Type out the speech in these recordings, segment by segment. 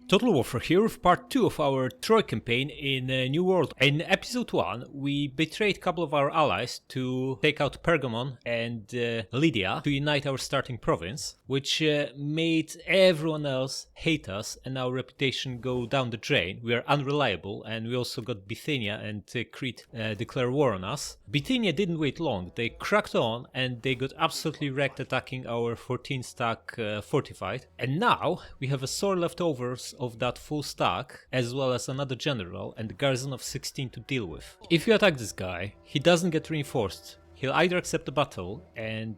Total Warfare here with part 2 of our Troy campaign in New World. In episode 1, we betrayed a couple of our allies to take out Pergamon and Lydia to unite our starting province, which made everyone else hate us and our reputation go down the drain. We are unreliable, and we also got Bithynia and Crete declare war on us. Bithynia didn't wait long. They cracked on and they got absolutely wrecked attacking our 14 stack fortified. And now we have a sword leftovers of that full stack, as well as another general and a garrison of 16 to deal with. If you attack this guy, he doesn't get reinforced. He'll either accept the battle and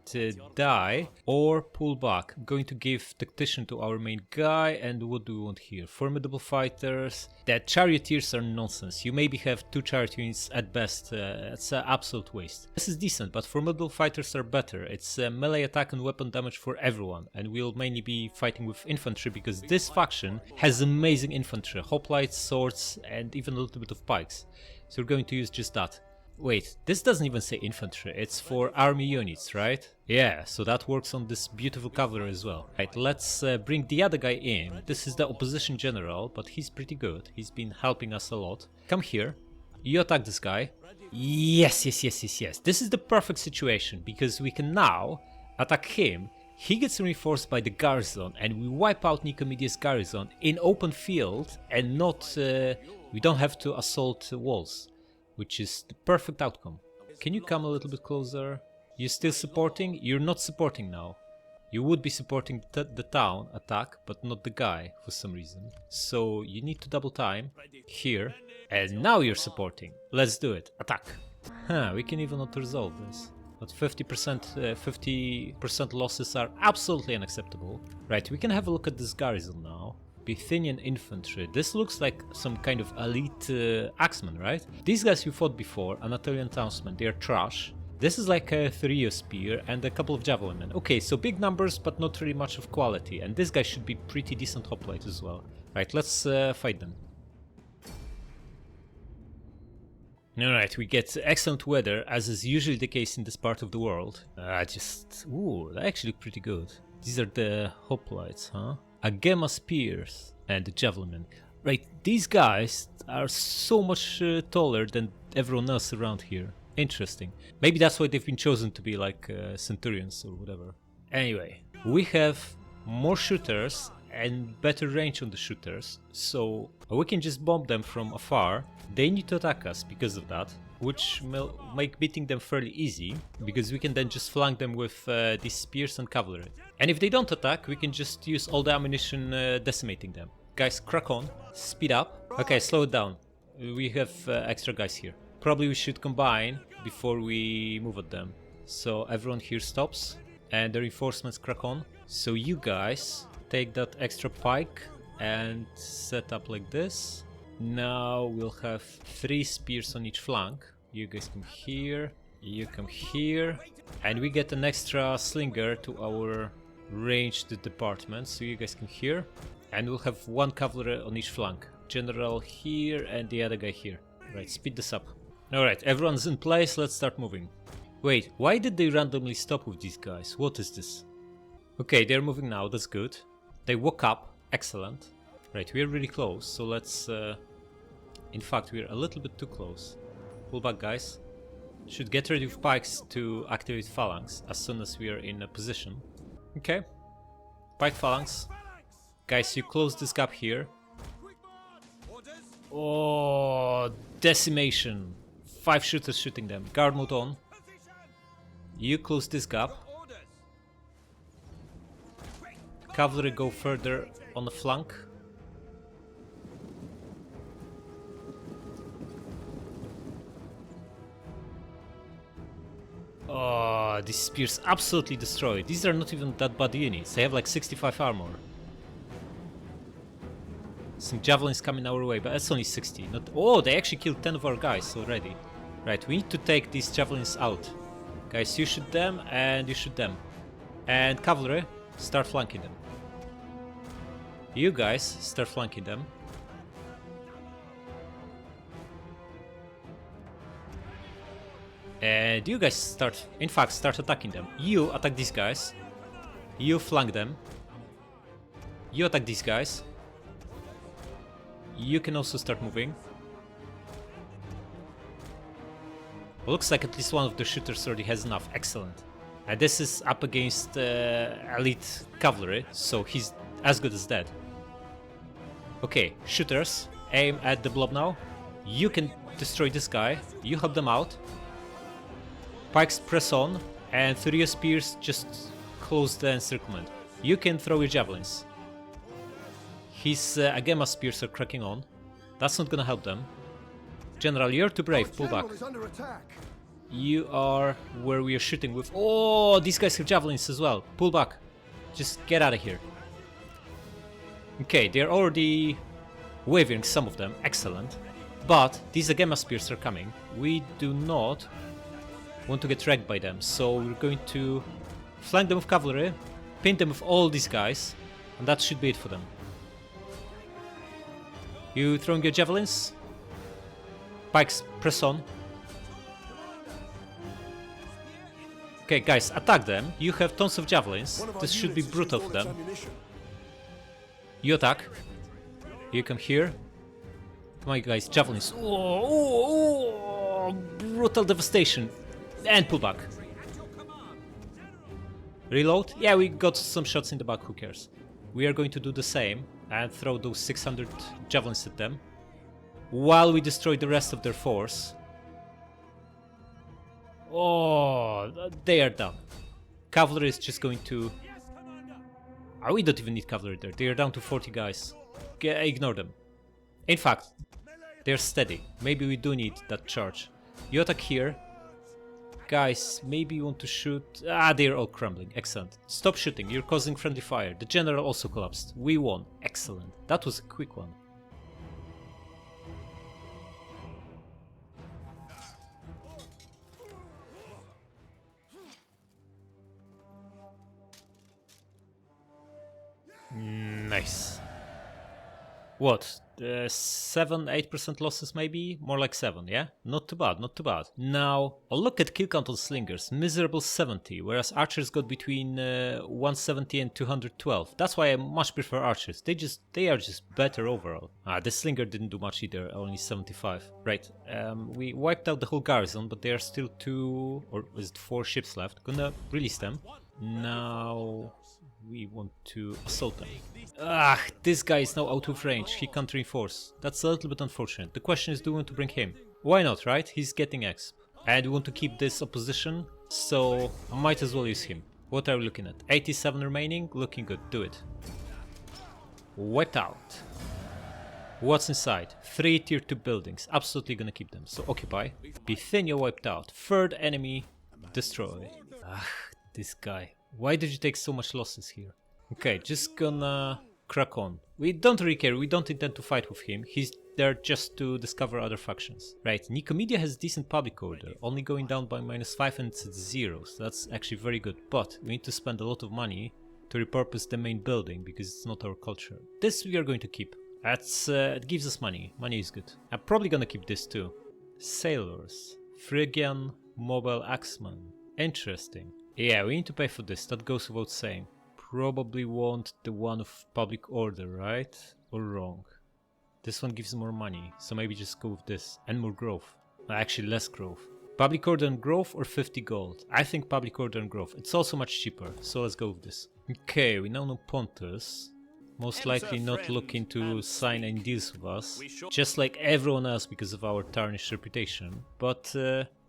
die or pull back. I'm going to give tactician to our main guy, and what do we want here? Formidable fighters. That charioteers are nonsense. You maybe have 2 charioteers at best. It's an absolute waste. This is decent, but formidable fighters are better. It's melee attack and weapon damage for everyone, and we'll mainly be fighting with infantry because this faction has amazing infantry, hoplites, swords, and even a little bit of pikes. So we're going to use just that. Wait, this doesn't even say infantry, it's for army units, right? Yeah, so that works on this beautiful cavalry as well. Right, let's bring the other guy in. This is the opposition general, but he's pretty good. He's been helping us a lot. Come here. You attack this guy. Yes. This is the perfect situation, because we can now attack him. He gets reinforced by the garrison, and we wipe out Nicomedia's garrison in open field, and not... we don't have to assault walls. Which is the perfect outcome. Can you come a little bit closer? You're still supporting? You're not supporting now. You would be supporting the town attack, but not the guy for some reason. So you need to double time here. And now you're supporting. Let's do it. Attack. We can even not resolve this. But 50% losses are absolutely unacceptable. Right, we can have a look at this garrison now. Bithynian infantry. This looks like some kind of elite axeman, right? These guys you fought before, Anatolian townsmen, they are trash. This is like a Thurio spear and a couple of javelin men. Okay, so big numbers, but not really much of quality. And this guy should be pretty decent hoplite as well. Right, let's fight them. Alright, we get excellent weather, as is usually the case in this part of the world. Ooh, they actually look pretty good. These are the hoplites, huh? Agema spears and the javelin men. Right, these guys are so much taller than everyone else around here. Interesting. Maybe that's why they've been chosen to be like centurions or whatever. Anyway, we have more shooters and better range on the shooters, so we can just bomb them from afar. They need to attack us because of that, which will make beating them fairly easy, because we can then just flank them with these spears and cavalry. And if they don't attack, we can just use all the ammunition decimating them. Guys, crack on, speed up. Okay, slow it down. We have extra guys here. Probably we should combine before we move at them. So everyone here stops, and the reinforcements crack on. So you guys take that extra pike and set up like this. Now we'll have 3 spears on each flank. You guys come here, you come here, and we get an extra slinger to our ranged department, so you guys come here, and we'll have 1 cavalry on each flank. General here and the other guy here. Right, speed this up. Alright, everyone's in place, let's start moving. Wait, why did they randomly stop with these guys? What is this? Okay, they're moving now, that's good. They woke up, excellent. Right, we're really close, so let's... in fact, we're a little bit too close. Pull back, guys. Should get ready with pikes to activate phalanx as soon as we are in a position. Okay. Pike phalanx. Guys, you close this gap here. Oh, decimation. 5 shooters shooting them. Guard mode on. You close this gap. Cavalry go further on the flank. Oh, these spears absolutely destroyed. These are not even that bad units. They have like 65 armor. Some javelins coming our way, but that's only 60. Not. Oh, they actually killed 10 of our guys already. Right, we need to take these javelins out. Guys, you shoot them and you shoot them. And cavalry, start flanking them. You guys, start flanking them. And you guys start attacking them. You attack these guys. You flank them. You attack these guys. You can also start moving. Well, looks like at least one of the shooters already has enough. Excellent. And this is up against elite cavalry, so he's as good as dead. Okay, shooters, aim at the blob now. You can destroy this guy. You help them out. Pikes press on, and through your spears just close the encirclement. You can throw your javelins. His Agema spears are cracking on. That's not gonna help them. General, you're too brave. Pull back. You are where we are shooting with. Oh, these guys have javelins as well. Pull back. Just get out of here. Okay, they're already wavering, some of them. Excellent. But these Agema spears are coming. We do not want to get wrecked by them, so we're going to flank them with cavalry, pin them with all these guys, and that should be it for them. You throwing your javelins? Pikes, press on. Okay, guys, attack them. You have tons of javelins. This should be brutal for them. You attack. You come here. Come on, guys, javelins. Oh, brutal devastation. And pull back. Reload. Yeah, we got some shots in the back, who cares? We are going to do the same and throw those 600 javelins at them while we destroy the rest of their force. Oh, they are done. Cavalry is just going to... Oh, we don't even need cavalry there. They are down to 40 guys. Ignore them. In fact, they're steady. Maybe we do need that charge. You attack here. Guys, maybe you want to shoot... Ah, they're all crumbling. Excellent. Stop shooting. You're causing friendly fire. The general also collapsed. We won. Excellent. That was a quick one. Nice. What? 7-8% losses maybe? More like 7, yeah? Not too bad, not too bad. Now, a look at kill count on slingers. Miserable 70, whereas archers got between 170 and 212. That's why I much prefer archers. They are just better overall. Ah, the slinger didn't do much either, only 75. Right, we wiped out the whole garrison, but there are still 2, or is it 4 ships left. Gonna release them. Now... we want to assault them. Ah, this guy is now out of range. He can't reinforce. That's a little bit unfortunate. The question is, do we want to bring him? Why not, right? He's getting exp. And we want to keep this opposition, so might as well use him. What are we looking at? 87 remaining? Looking good. Do it. Wiped out. What's inside? 3 tier 2 buildings. Absolutely gonna keep them. So occupy. Bithynia wiped out. Third enemy destroyed. Ah, this guy. Why did you take so much losses here? Okay, just gonna crack on. We don't really care, we don't intend to fight with him. He's there just to discover other factions. Right, Nicomedia has decent public order, only going down by -5 and it's at 0, so that's actually very good. But we need to spend a lot of money to repurpose the main building because it's not our culture. This we are going to keep. It gives us money. Money is good. I'm probably gonna keep this too. Sailors. Phrygian Mobile Axeman. Interesting. Yeah, we need to pay for this, that goes without saying. Probably want the one of public order, right? Or wrong? This one gives more money, so maybe just go with this. And more growth. Actually, less growth. Public order and growth or 50 gold? I think public order and growth. It's also much cheaper, so let's go with this. Okay, we now know Pontus. Most likely not looking to sign any deals with us. Just like everyone else because of our tarnished reputation. But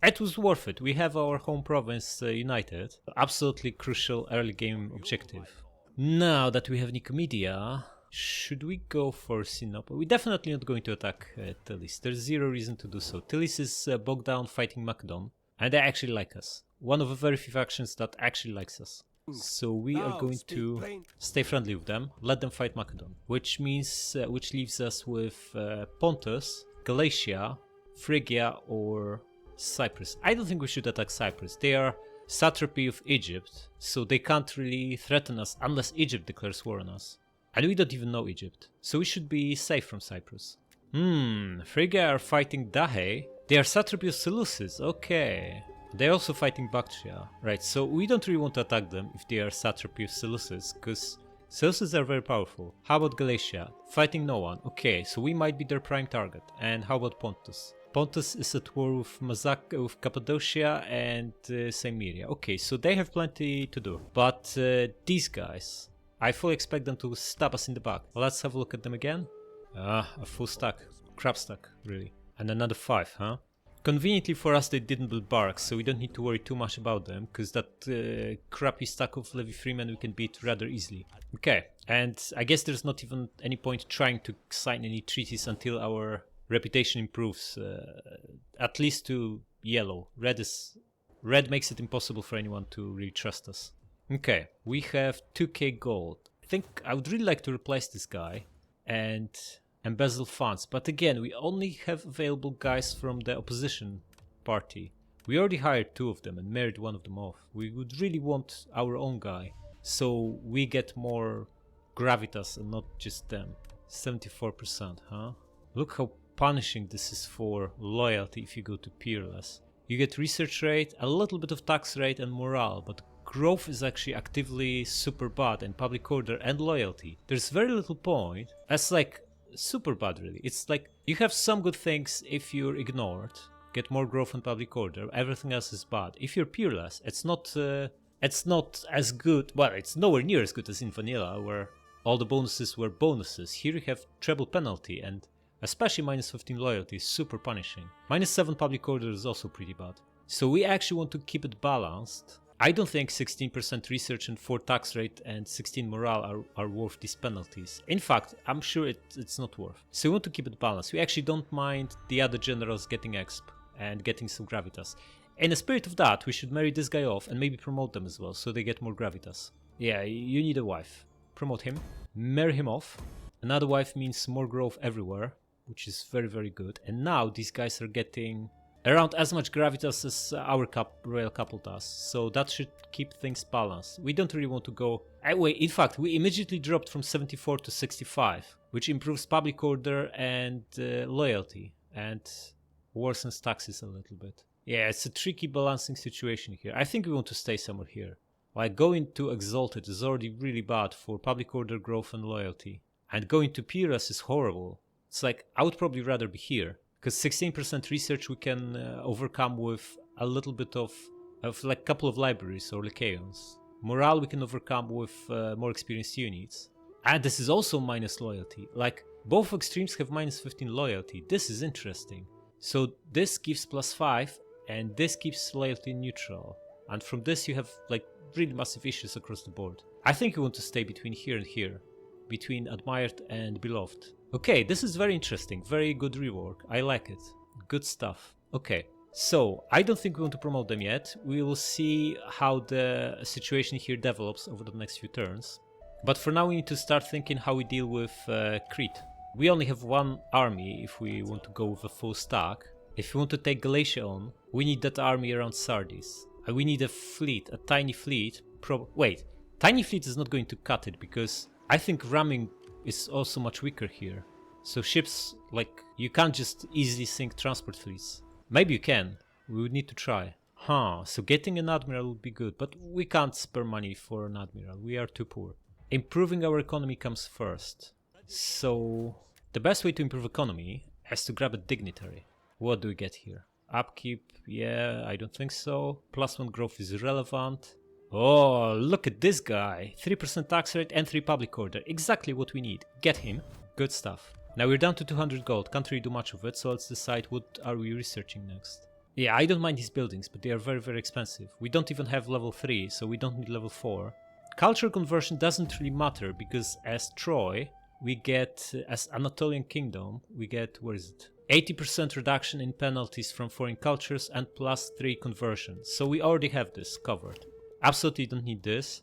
it was worth it. We have our home province united. Absolutely crucial early game objective. Now that we have Nicomedia, should we go for Sinope? We're definitely not going to attack Telis. There's zero reason to do so. Telis is bogged down fighting Macedon. And they actually like us. One of the very few factions that actually likes us. So we are going to stay friendly with them, let them fight Macedon, which means, which leaves us with Pontus, Galatia, Phrygia or Cyprus. I don't think we should attack Cyprus. They are satrapy of Egypt, so they can't really threaten us unless Egypt declares war on us. And we don't even know Egypt, so we should be safe from Cyprus. Phrygia are fighting Dahe. They are satrapy of Seleucids, okay. They're also fighting Bactria. Right, so we don't really want to attack them if they are satrapy of Seleucids, because Seleucids are very powerful. How about Galatia? Fighting no one. Okay, so we might be their prime target. And how about Pontus? Pontus is at war with Cappadocia and Cimmeria. Okay, so they have plenty to do. But these guys, I fully expect them to stab us in the back. Let's have a look at them again. A full stack. Crap stack, really. And another 5, huh? Conveniently for us, they didn't build barracks, so we don't need to worry too much about them, because that crappy stack of Levy Freemen we can beat rather easily. Okay, and I guess there's not even any point trying to sign any treaties until our reputation improves, at least to yellow. Red makes it impossible for anyone to really trust us. Okay, we have 2k gold. I think I would really like to replace this guy and embezzle funds, but again, we only have available guys from the opposition party. We already hired 2 of them and married one of them off. We would really want our own guy, so we get more gravitas and not just them. 74%, huh? Look how punishing this is for loyalty if you go to peerless. You get research rate, a little bit of tax rate and morale, but growth is actually actively super bad, and public order and loyalty. There's very little point. That's like super bad, really. It's like you have some good things if you're ignored, get more growth and public order. Everything else is bad. If you're peerless, it's not as good. Well, it's nowhere near as good as in vanilla, where all the bonuses were bonuses. Here you have treble penalty, and especially minus 15 loyalty is super punishing. Minus 7 public order is also pretty bad. So we actually want to keep it balanced. I don't think 16% research and 4 tax rate and 16 morale are worth these penalties. In fact, I'm sure it's not worth. So we want to keep it balanced. We actually don't mind the other generals getting exp and getting some gravitas. In the spirit of that, we should marry this guy off and maybe promote them as well, so they get more gravitas. Yeah, you need a wife. Promote him. Marry him off. Another wife means more growth everywhere, which is very, very good. And now these guys are getting around as much gravitas as our royal couple does, so that should keep things balanced. We don't really want to go... Wait, in fact, we immediately dropped from 74 to 65, which improves public order and loyalty, and worsens taxes a little bit. Yeah, it's a tricky balancing situation here. I think we want to stay somewhere here. Like, going to Exalted is already really bad for public order growth and loyalty, and going to Pyrrhus is horrible. It's like, I would probably rather be here. Because 16% research we can overcome with a little bit of like a couple of libraries or Lycaons. Morale we can overcome with more experienced units. And this is also minus loyalty. Like, both extremes have minus 15 loyalty. This is interesting. So this gives +5 and this keeps loyalty neutral. And from this you have like really massive issues across the board. I think you want to stay between here and here. Between admired and beloved. Okay, this is very interesting, very good rework, I like it, good stuff. Okay, so I don't think we want to promote them yet, we will see how the situation here develops over the next few turns. But for now we need to start thinking how we deal with Crete. We only have 1 army if we want to go with a full stack. If we want to take Galatia on, we need that army around Sardis. We need a fleet, a tiny fleet. Wait, tiny fleet is not going to cut it because I think ramming is also much weaker here. So ships, like, you can't just easily sink transport fleets. Maybe you can, we would need to try. So getting an admiral would be good, but we can't spare money for an admiral, we are too poor. Improving our economy comes first. So the best way to improve economy is to grab a dignitary. What do we get here? Upkeep, yeah, I don't think so. +1 growth is irrelevant. Oh, look at this guy. 3% tax rate and 3 public order. Exactly what we need. Get him. Good stuff. Now we're down to 200 gold. Can't really do much of it, so let's decide what are we researching next. Yeah, I don't mind these buildings, but they are very, very expensive. We don't even have level 3, so we don't need level 4. Culture conversion doesn't really matter, because as Troy, we get, as Anatolian Kingdom, we get, where is it? 80% reduction in penalties from foreign cultures and +3 conversion. So we already have this covered. Absolutely don't need this.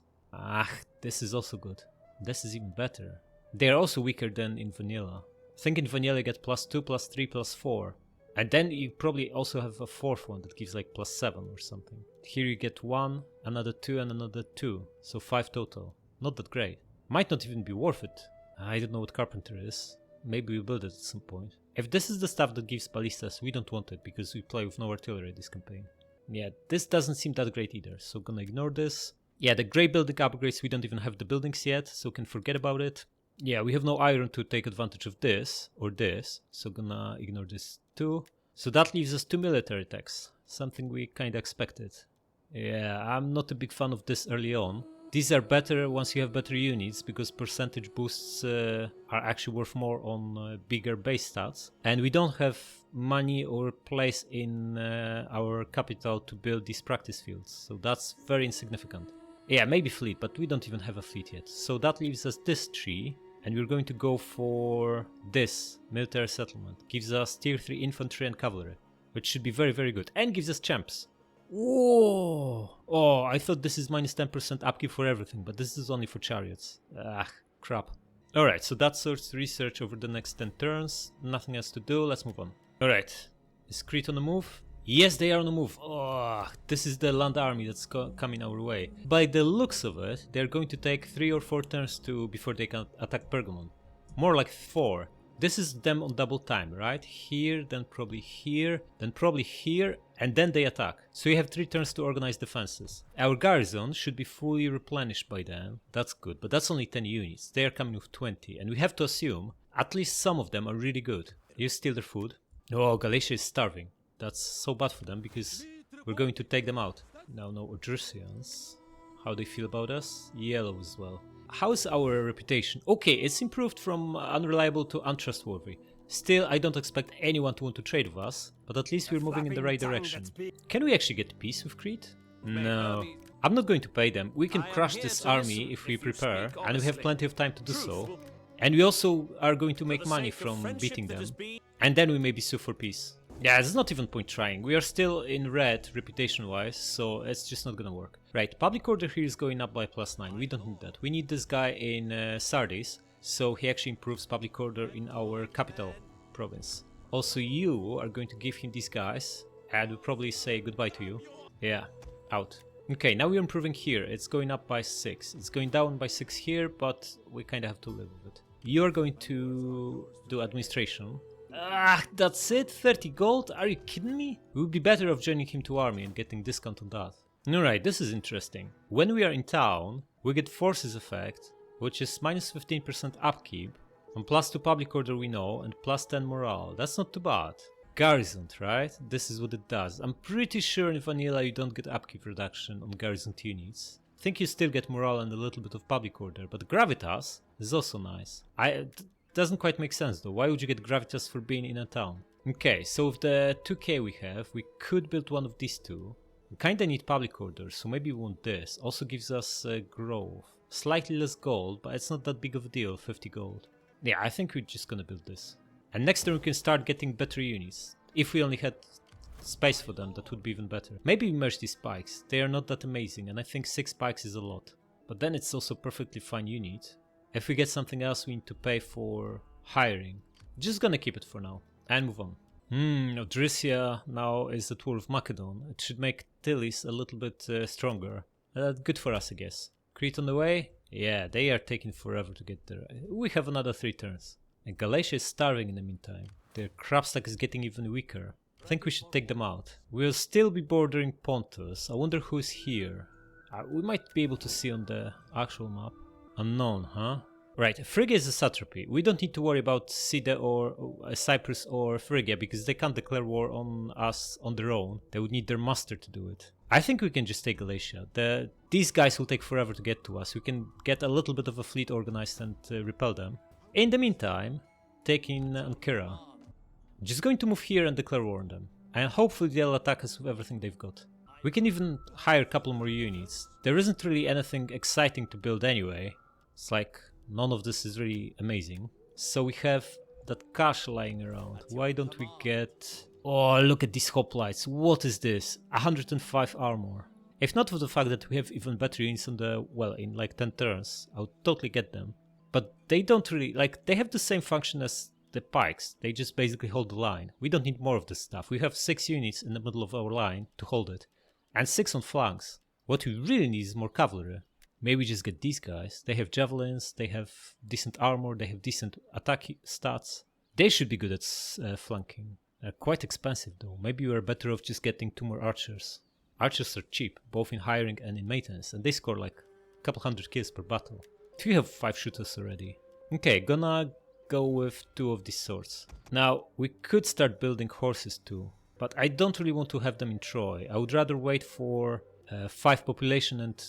This is also good. This is even better. They are also weaker than in vanilla. I think in vanilla you get +2, +3, +4. And then you probably also have a 4th one that gives like +7 or something. Here you get 1, another 2 and another 2. So 5 total. Not that great. Might not even be worth it. I don't know what carpenter is. Maybe we'll build it at some point. If this is the stuff that gives ballistas, we don't want it because we play with no artillery this campaign. Yeah, this doesn't seem that great either, so gonna ignore this. Yeah, the grey building upgrades, we don't even have the buildings yet, so can forget about it. Yeah, we have no iron to take advantage of this or this, so gonna ignore this too. So that leaves us 2 military techs, something we kinda expected. Yeah, I'm not a big fan of this early on. These are better once you have better units, because percentage boosts are actually worth more on bigger base stats. And we don't have money or place in our capital to build these practice fields, so that's very insignificant. Yeah, maybe fleet, but we don't even have a fleet yet. So that leaves us this tree, and we're going to go for this military settlement. Gives us tier 3 infantry and cavalry, which should be very, very good, and gives us champs. Whoa! Oh, I thought this is minus 10% upkeep for everything, but this is only for chariots. Ah, crap. Alright, so that's sorts research over the next 10 turns. Nothing else to do, let's move on. Alright, is Crete on the move? Yes, they are on the move. Oh, this is the land army that's coming our way. By the looks of it, they're going to take 3 or 4 turns before they can attack Pergamon. More like 4. This is them on double time, right? Here, then probably here, and then they attack. So you have 3 turns to organize defenses. Our garrison should be fully replenished by then. That's good, but that's only 10 units. They are coming with 20, and we have to assume at least some of them are really good. You steal their food. Oh, Galatia is starving. That's so bad for them, because we're going to take them out. Now, no Odrysians. How do they feel about us? Yellow as well. How's our reputation? Okay, it's improved from unreliable to untrustworthy. Still, I don't expect anyone to want to trade with us, but at least we're moving in the right direction. Can we actually get peace with Crete? No. I'm not going to pay them. We can crush this army if we prepare, and we have plenty of time to do so. And we also are going to make money from beating them. And then we maybe sue for peace. Yeah, there's not even point trying. We are still in red reputation-wise, so it's just not gonna work. Right, public order here is going up by +9. We don't need that. We need this guy in Sardis, so he actually improves public order in our capital province. Also, you are going to give him these guys, and we'll probably say goodbye to you. Yeah, out. Okay, now we're improving here. It's going up by 6. It's going down by 6 here, but we kind of have to live with it. You're going to do administration. Ah, that's it? 30 gold? Are you kidding me? We would be better off joining him to army and getting discount on that. Alright, this is interesting. When we are in town, we get forces effect, which is minus 15% upkeep, and +2 public order we know, and +10 morale. That's not too bad. Garrisoned, right? This is what it does. I'm pretty sure in vanilla you don't get upkeep reduction on garrisoned units. I think you still get morale and a little bit of public order, but gravitas is also nice. Doesn't quite make sense though. Why would you get gravitas for being in a town? Okay, so with the 2k we have, we could build one of these two. We kinda need public order, so maybe we want this. Also gives us growth. Slightly less gold, but it's not that big of a deal, 50 gold. Yeah, I think we're just gonna build this. And next turn we can start getting better units. If we only had space for them, that would be even better. Maybe we merge these spikes. They are not that amazing, and I think 6 spikes is a lot. But then it's also a perfectly fine unit. If we get something else, we need to pay for hiring. Just gonna keep it for now and move on. Odrysia now is at war with Macedon. It should make Tilis a little bit stronger. Good for us, I guess. Crete on the way? Yeah, they are taking forever to get there. We have another 3 turns. And Galatia is starving in the meantime. Their crop stack is getting even weaker. I think we should take them out. We'll still be bordering Pontus. I wonder who's here. We might be able to see on the actual map. Unknown, huh? Right, Phrygia is a satrapy. We don't need to worry about Side or Cyprus or Phrygia because they can't declare war on us on their own. They would need their master to do it. I think we can just take Galatia. These guys will take forever to get to us. We can get a little bit of a fleet organized and repel them. In the meantime, taking Ancyra. Just going to move here and declare war on them. And hopefully they'll attack us with everything they've got. We can even hire a couple more units. There isn't really anything exciting to build anyway. It's like none of this is really amazing. So we have that cash lying around. Why don't we get... Oh, look at these hoplites. What is this? 105 armor. If not for the fact that we have even better units on the... Well, in like 10 turns, I would totally get them. But they don't really... Like, they have the same function as the pikes. They just basically hold the line. We don't need more of this stuff. We have 6 units in the middle of our line to hold it. And 6 on flanks. What we really need is more cavalry. Maybe just get these guys. They have javelins, they have decent armor, they have decent attack stats. They should be good at flanking. They're quite expensive though. Maybe we're better off just getting 2 more archers. Archers are cheap, both in hiring and in maintenance, and they score like a couple hundred kills per battle. If you have 5 shooters already. Okay, gonna go with 2 of these sorts. Now, we could start building horses too, but I don't really want to have them in Troy. I would rather wait for 5 population and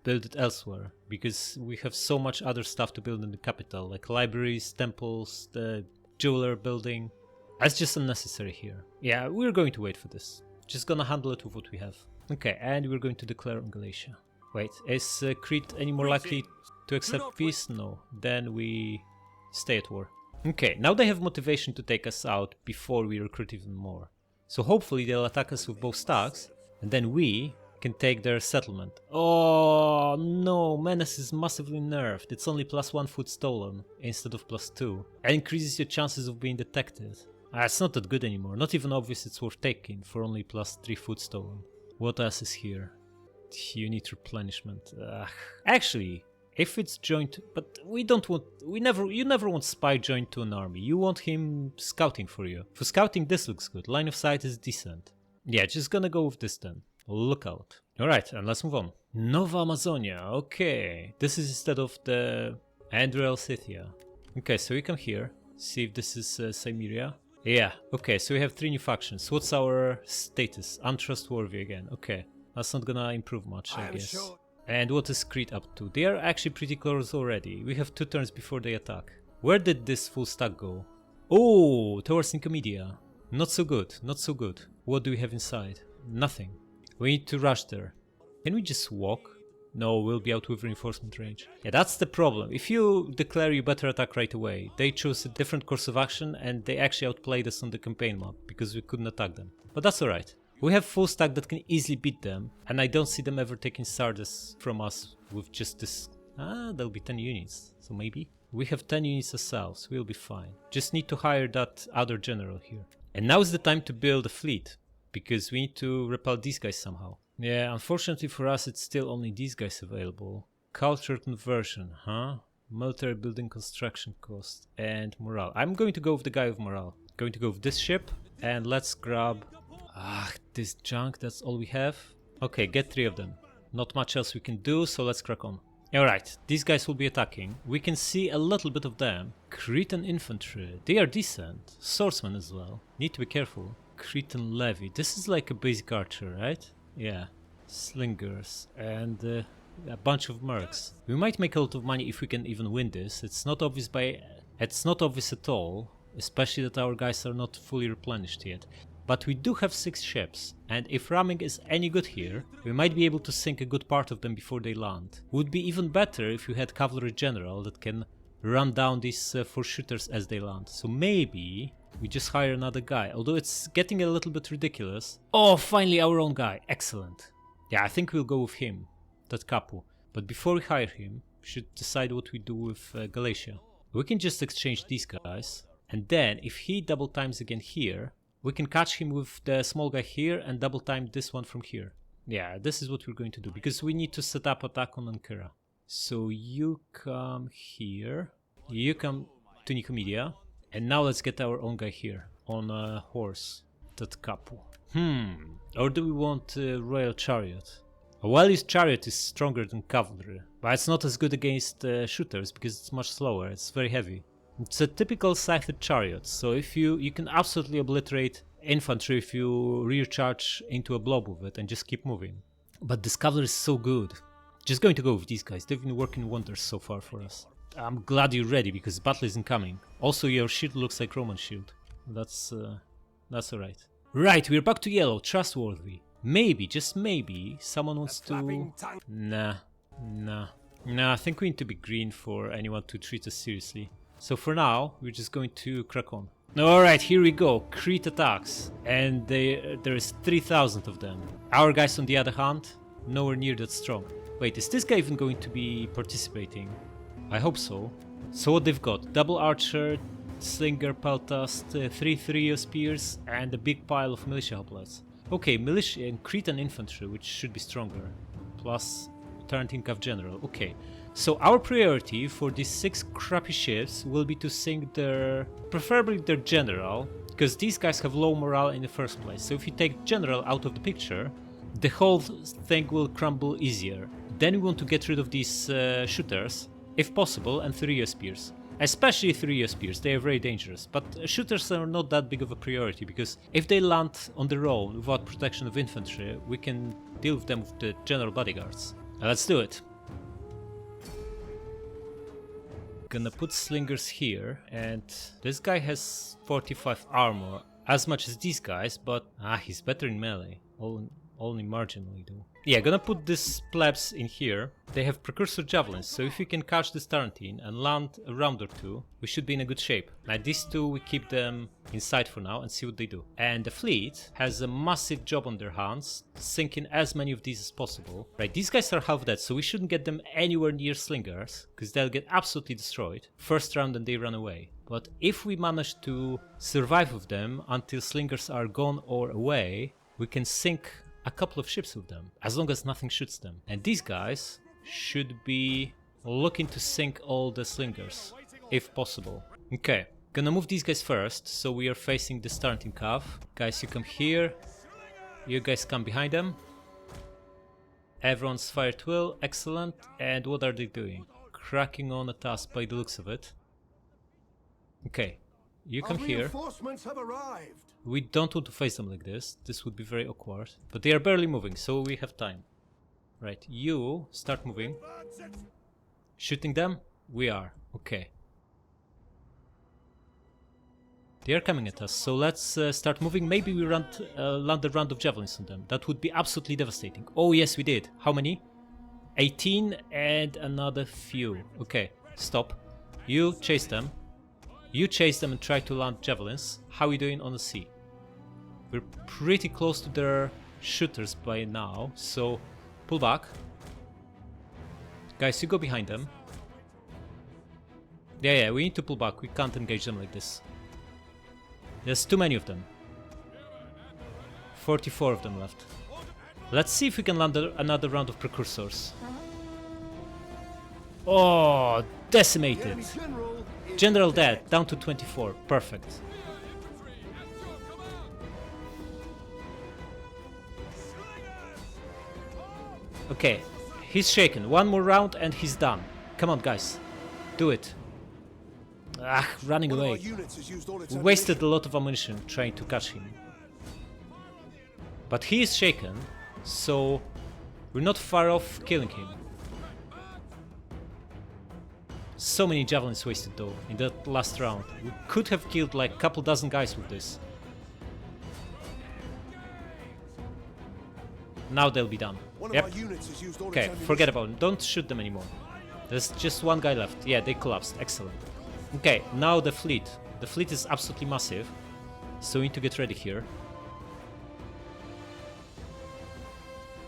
build it elsewhere, because we have so much other stuff to build in the capital, like libraries, temples, the jeweler building. That's just unnecessary here. Yeah, we're going to wait for this. Just gonna handle it with what we have. Okay, and we're going to declare on Galatia. Wait, is Crete any more likely to accept peace? No. Then we stay at war. Okay, now they have motivation to take us out before we recruit even more. So hopefully they'll attack us with both stacks, and then we can take their settlement. Oh no, Menace is massively nerfed. It's only +1 food stolen instead of +2. And increases your chances of being detected. It's not that good anymore. Not even obvious it's worth taking for only +3 food stolen. What else is here? Unit replenishment. Actually, if it's joined, but we don't want, you never want spy joined to an army. You want him scouting for you. For scouting, this looks good. Line of sight is decent. Yeah, just gonna go with this then. Look out. Alright, and let's move on. Nova Amazonia. Okay, this is instead of the Andreal Scythia. Okay, so we come here. See if this is Cimmeria. Yeah, okay, so we have 3 new factions. What's our status? Untrustworthy again. Okay, that's not gonna improve much, I guess. Sure. And what is Crete up to? They are actually pretty close already. We have 2 turns before they attack. Where did this full stack go? Oh, towards Nicomedia. Not so good, not so good. What do we have inside? Nothing. We need to rush there. Can we just walk? No, we'll be out with reinforcement range. Yeah, that's the problem. If you declare you better attack right away, they chose a different course of action and they actually outplayed us on the campaign map because we couldn't attack them. But that's alright. We have full stack that can easily beat them, and I don't see them ever taking Sardes from us with just this. There'll be 10 units, so maybe? We have 10 units ourselves, we'll be fine. Just need to hire that other general here. And now is the time to build a fleet, because we need to repel these guys somehow. Yeah, unfortunately for us, it's still only these guys available. Culture conversion, huh? Military building construction cost and morale. I'm going to go with the guy with morale. Going to go with this ship, and let's grab... this junk, that's all we have. Okay, get 3 of them. Not much else we can do, so let's crack on. Alright, these guys will be attacking. We can see a little bit of them. Cretan infantry, they are decent. Swordsmen as well. Need to be careful. Cretan levy, this is like a basic archer, right? Yeah. Slingers and a bunch of mercs. We might make a lot of money if we can even win this. It's not obvious at all, especially that our guys are not fully replenished yet. But we do have 6 ships, and if ramming is any good here, we might be able to sink a good part of them before they land. Would be even better if we had cavalry general that can run down these 4 shooters as they land. So maybe we just hire another guy, although it's getting a little bit ridiculous. Oh, finally our own guy, excellent. Yeah, I think we'll go with him, that Capu. But before we hire him, we should decide what we do with Galatia. We can just exchange these guys, and then if he double times again here, we can catch him with the small guy here and double time this one from here. Yeah, this is what we're going to do, because we need to set up attack on Ancyra. So you come here, you come to Nicomedia, and now let's get our own guy here on a horse, that Capu. Or do we want Royal Chariot? A well-used chariot is stronger than cavalry, but it's not as good against shooters because it's much slower, it's very heavy. It's a typical scythed chariot, so if you can absolutely obliterate infantry if you rear charge into a blob with it and just keep moving. But this cavalry is so good. Just going to go with these guys, they've been working wonders so far for us. I'm glad you're ready because battle isn't coming. Also your shield looks like Roman shield. That's alright. Right, we're back to yellow, trustworthy. Maybe, just maybe, someone wants to... Nah, I think we need to be green for anyone to treat us seriously. So for now, we're just going to crack on. Alright, here we go. Crete attacks. And there is 3,000 of them. Our guys, on the other hand, nowhere near that strong. Wait, is this guy even going to be participating? I hope so. So what they've got? Double archer, slinger, peltast, 3 trio spears, and a big pile of militia hoplites. Okay, militia and Cretan infantry, which should be stronger. Plus Tarantin Cav general. Okay. So our priority for these 6 crappy ships will be to sink preferably their general, because these guys have low morale in the first place. So if you take general out of the picture, the whole thing will crumble easier. Then we want to get rid of these shooters, if possible, and 3 spears. Especially 3 spears, they are very dangerous. But shooters are not that big of a priority, because if they land on their own without protection of infantry, we can deal with them with the general bodyguards. Now let's do it. Gonna put slingers here, and this guy has 45 armor, as much as these guys, but he's better in melee, only marginally though. Yeah, gonna put these plebs in here. They have precursor javelins, so if we can catch this Tarantine and land a round or two, we should be in a good shape. Now these two, we keep them inside for now and see what they do. And the fleet has a massive job on their hands, sinking as many of these as possible. Right, these guys are half dead, so we shouldn't get them anywhere near slingers, because they'll get absolutely destroyed. First round and they run away. But if we manage to survive with them until slingers are gone or away, we can sink a couple of ships with them, as long as nothing shoots them. And these guys should be looking to sink all the slingers, if possible. Okay, gonna move these guys first, so we are facing the starting carve. Guys, you come here, you guys come behind them. Everyone's fired well, excellent. And what are they doing? Cracking on a task by the looks of it. Okay, you come here. We don't want to face them like this. This would be very awkward. But they are barely moving, so we have time. Right, you start moving. Shooting them? We are. Okay. They are coming at us, so let's start moving. Maybe we land a round of javelins on them. That would be absolutely devastating. Oh yes, we did. How many? 18 and another few. Okay, stop. You chase them. You chase them and try to land javelins. How are we doing on the sea? We're pretty close to their shooters by now, so pull back. Guys, you go behind them. Yeah, we need to pull back. We can't engage them like this. There's too many of them. 44 of them left. Let's see if we can land another round of precursors. Oh, decimated. General dead, down to 24. Perfect. Okay, he's shaken. One more round and he's done. Come on, guys. Do it. Running away. We wasted a lot of ammunition trying to catch him. But he is shaken, so we're not far off killing him. So many javelins wasted though in that last round. We could have killed like a couple dozen guys with this. Now they'll be done. Yep. Okay, forget about them. Don't shoot them anymore. There's just one guy left. Yeah, they collapsed. Excellent. Okay, now the fleet. The fleet is absolutely massive, so we need to get ready here.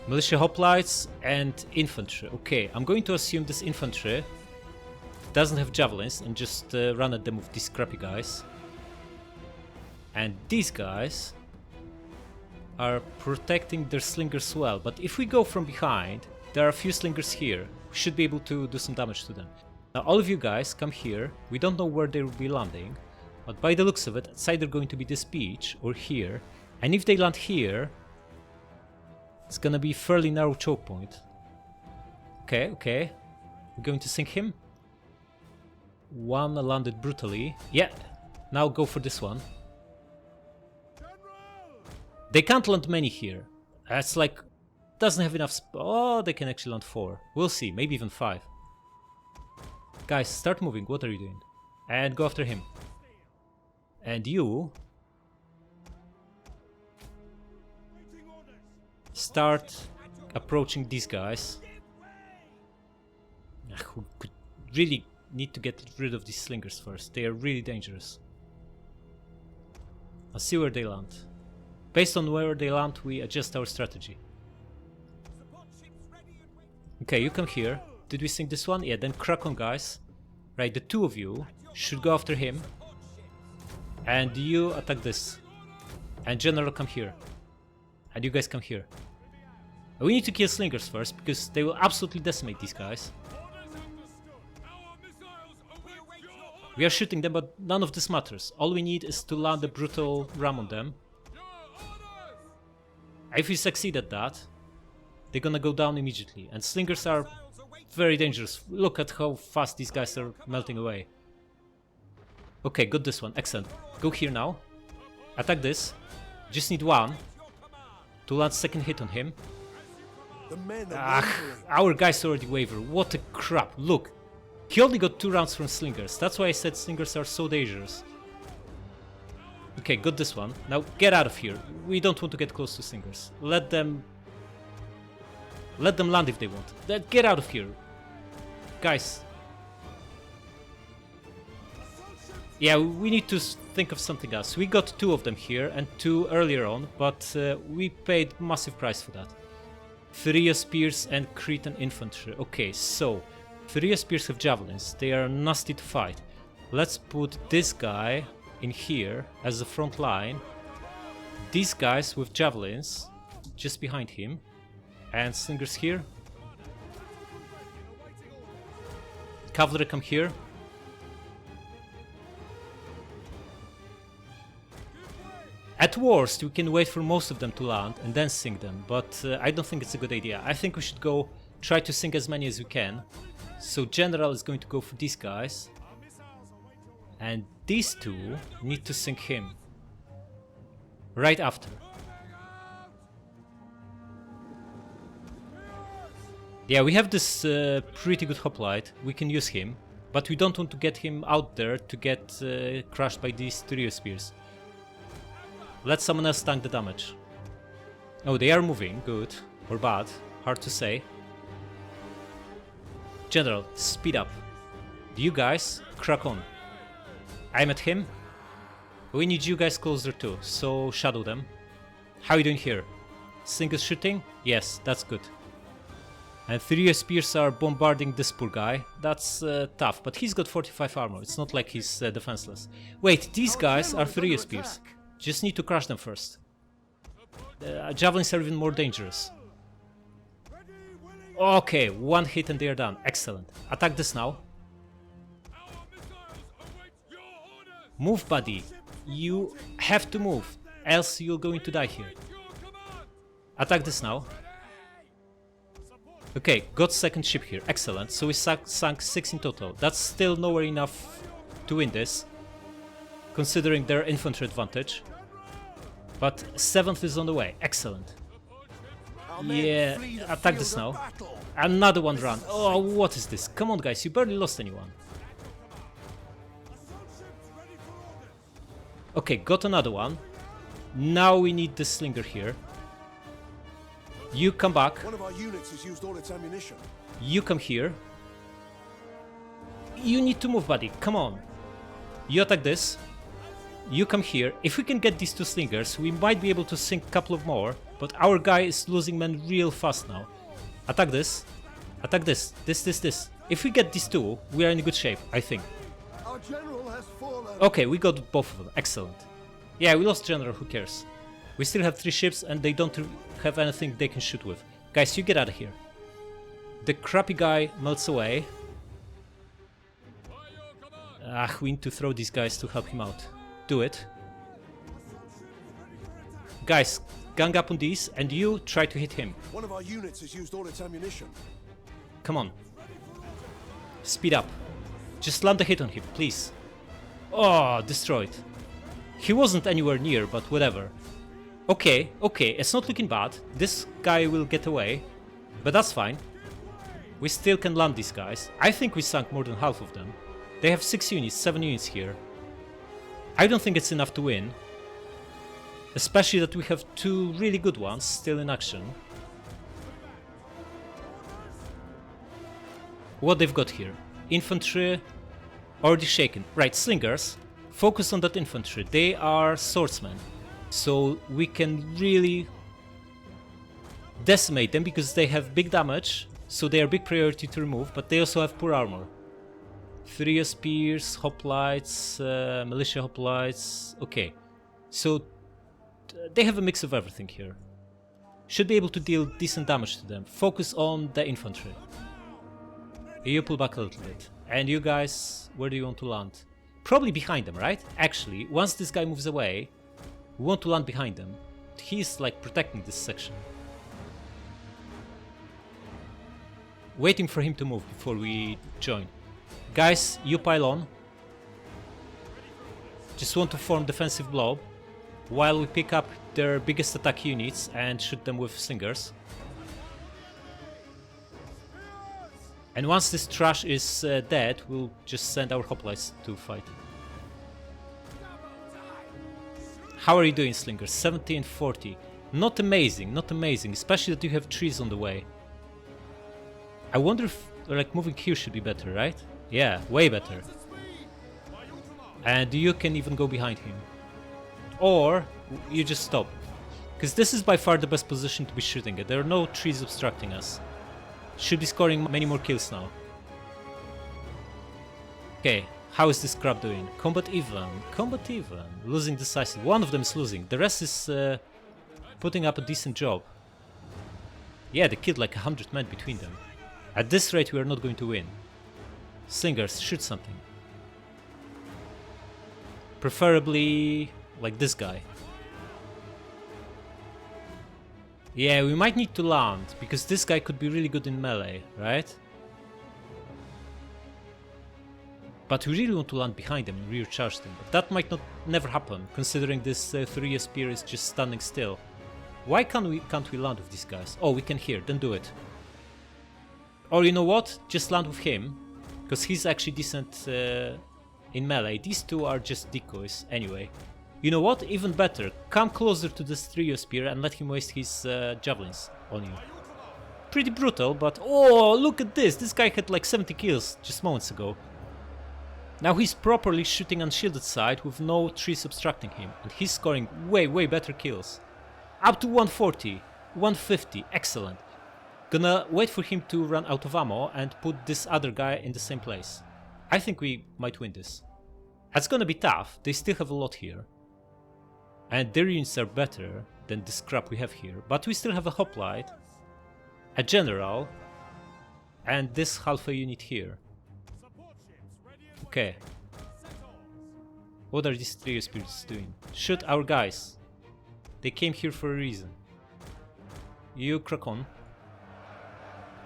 Militia hoplites and infantry. Okay, I'm going to assume this infantry doesn't have javelins and just run at them with these crappy guys. And these guys are protecting their slingers well, but if we go from behind, there are a few slingers here. We should be able to do some damage to them. Now all of you guys come here. We don't know where they will be landing, but by the looks of it, it's either going to be this beach or here. And if they land here, it's gonna be a fairly narrow choke point. Okay. We're going to sink him. One landed brutally. Yeah, now go for this one. They can't land many here. That's like, doesn't have enough oh, they can actually land 4. We'll see, maybe even 5. Guys, start moving. What are you doing? And go after him. And you start approaching these guys. We could really need to get rid of these slingers first. They are really dangerous. I'll see where they land. Based on where they land, we adjust our strategy. Okay, you come here. Did we sink this one? Yeah, then crack on, guys. Right, the two of you should go after him. And you attack this. And General, come here. And you guys come here. We need to kill slingers first, because they will absolutely decimate these guys. We are shooting them, but none of this matters. All we need is to land a brutal ram on them. If we succeed at that, they're gonna go down immediately. And slingers are very dangerous. Look at how fast these guys are melting away. Okay, got this one. Excellent. Go here now. Attack this. Just need one to land second hit on him. Our guys already waver. What a crap. Look. He only got 2 rounds from slingers. That's why I said slingers are so dangerous. Okay, got this one. Now get out of here. We don't want to get close to slingers. Let them land if they want. Get out of here. Guys. Yeah, we need to think of something else. We got 2 of them here and 2 earlier on, but we paid massive price for that. Thuria spears and Cretan infantry. Okay, so Thuria spears have javelins. They are nasty to fight. Let's put this guy in here as the front line. These guys with javelins just behind him. And slingers here. Cavalry come here. At worst, we can wait for most of them to land and then sink them, but I don't think it's a good idea. I think we should go try to sink as many as we can. So General is going to go for these guys. And these 2 need to sink him. Right after. Yeah, we have this pretty good hoplite. We can use him. But we don't want to get him out there to get crushed by these trio spears. Let someone else tank the damage. Oh, they are moving. Good. Or bad. Hard to say. General, speed up. You guys, crack on. I'm at him. We need you guys closer too, so shadow them. How are you doing here? Slingers shooting? Yes, that's good. And 3 spears are bombarding this poor guy. That's tough, but he's got 45 armor. It's not like he's defenseless. Wait, these guys are 3 spears. Just need to crush them first. Javelins are even more dangerous. Okay, 1 hit and they are done. Excellent. Attack this now. Move, buddy. You have to move, else you're going to die here. Attack this now. Okay, got second ship here. Excellent. So we sunk 6 in total. That's still nowhere enough to win this, considering their infantry advantage. But 7th is on the way. Excellent. Yeah, attack this now. Another one run. Oh, what is this? Come on, guys, you barely lost anyone. Okay, got another one. Now we need the slinger here. You come back. One of our units has used all its ammunition. You come here. You need to move, buddy. Come on. You attack this. You come here. If we can get these 2 slingers, we might be able to sink a couple of more. But our guy is losing men real fast now. Attack this. Attack this. This. If we get these 2, we are in good shape, I think. Our general has fallen. Okay, we got both of them. Excellent. Yeah, we lost general. Who cares? We still have 3 ships and they don't have anything they can shoot with. Guys, you get out of here. The crappy guy melts away. We need to throw these guys to help him out. Do it. Guys, gang up on these and you try to hit him. One of our units has used all its ammunition. Come on. Speed up. Just land a hit on him, please. Oh, destroyed. He wasn't anywhere near, but whatever. Okay, it's not looking bad. This guy will get away, but that's fine. We still can land these guys. I think we sunk more than half of them. They have 6 units, 7 units here. I don't think it's enough to win. Especially that we have 2 really good ones still in action. What they've got here? Infantry already shaken. Right, slingers. Focus on that infantry. They are swordsmen. So we can really decimate them because they have big damage. So they are big priority to remove, but they also have poor armor. 3 spears, hoplites, militia hoplites. Okay, so they have a mix of everything here. Should be able to deal decent damage to them. Focus on the infantry. You pull back a little bit. And you guys, where do you want to land? Probably behind them, right? Actually, once this guy moves away, we want to land behind them. He's like protecting this section. Waiting for him to move before we join. Guys, you pile on. Just want to form defensive blob while we pick up their biggest attack units and shoot them with slingers. And once this trash is dead, we'll just send our hoplites to fight. How are you doing, slingers? 70 and 40. Not amazing, not amazing, especially that you have trees on the way. I wonder if like moving here should be better, right? Yeah, way better. And you can even go behind him. Or you just stop. Because this is by far the best position to be shooting at. There are no trees obstructing us. Should be scoring many more kills now. Okay, how is this crab doing? Combat even. Combat even. Losing decisive. One of them is losing. The rest is putting up a decent job. Yeah, they killed like 100 men between them. At this rate we are not going to win. Slingers, shoot something. Preferably like this guy. Yeah, we might need to land, because this guy could be really good in melee, right? But we really want to land behind them and rear charge them. But that might never happen, considering this 3 spear is just standing still. Why can't we land with these guys? Oh, we can here, then do it. Or you know what? Just land with him, because he's actually decent in melee. These two are just decoys anyway. You know what? Even better. Come closer to this trio spear and let him waste his javelins on you. Pretty brutal, but oh, look at this! This guy had like 70 kills just moments ago. Now he's properly shooting unshielded side with no trees obstructing him, and he's scoring way better kills. Up to 140, 150, excellent. Gonna wait for him to run out of ammo and put this other guy in the same place. I think we might win this. It's gonna be tough, they still have a lot here. And their units are better than the scrap we have here, but we still have a hoplite, a general, and this half a unit here. Okay. What are these trio spirits doing? Shoot our guys. They came here for a reason. You crack on.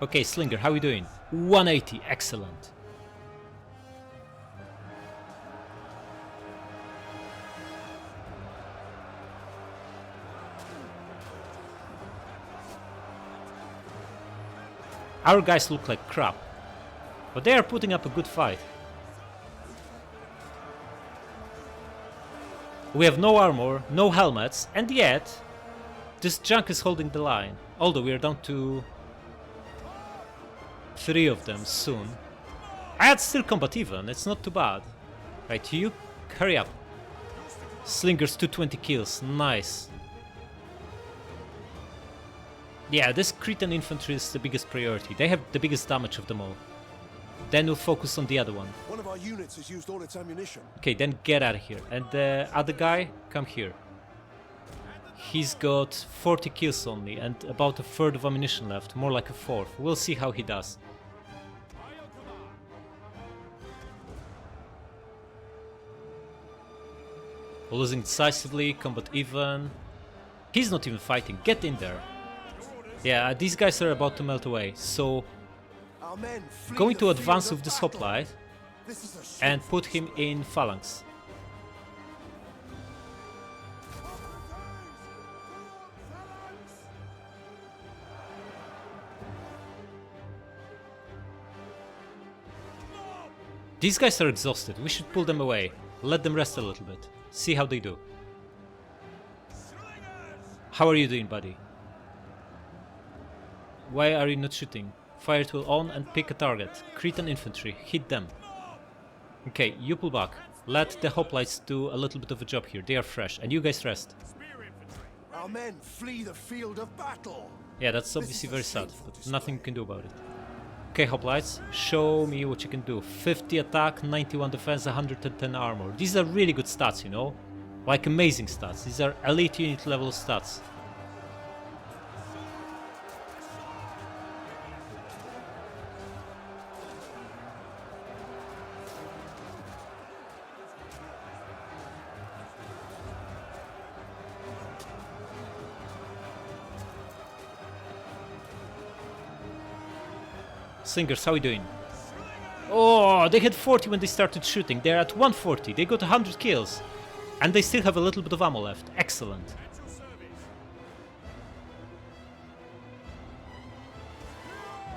Okay, Slinger, how are we doing? 180, excellent. Our guys look like crap, but they are putting up a good fight. We have no armor, no helmets, and yet this junk is holding the line. Although we are down to 3 of them soon. I'd still combat even, it's not too bad. Right, you hurry up. Slingers 220 kills, nice. Yeah, this Cretan infantry is the biggest priority. They have the biggest damage of them all. Then we'll focus on the other one. One of our units has used all its ammunition. Okay, then get out of here. And the other guy, come here. He's got 40 kills only and about a third of ammunition left, more like a fourth. We'll see how he does. Losing decisively, combat even. He's not even fighting, get in there. Yeah, these guys are about to melt away, so going to advance with this hoplite and put him in phalanx. These guys are exhausted, we should pull them away, let them rest a little bit, see how they do. How are you doing, buddy? Why are you not shooting? Fire tool on and pick a target. Cretan infantry, hit them. Okay, you pull back. Let the hoplites do a little bit of a job here, they are fresh, and you guys rest. Our men flee the field of battle. Yeah, that's obviously very sad, but nothing you can do about it. Okay, hoplites, show me what you can do. 50 attack, 91 defense, 110 armor. These are really good stats, you know? Like amazing stats. These are elite unit level stats. Slingers, how are we doing? Oh, they had 40 when they started shooting. They're at 140. They got 100 kills. And they still have a little bit of ammo left. Excellent.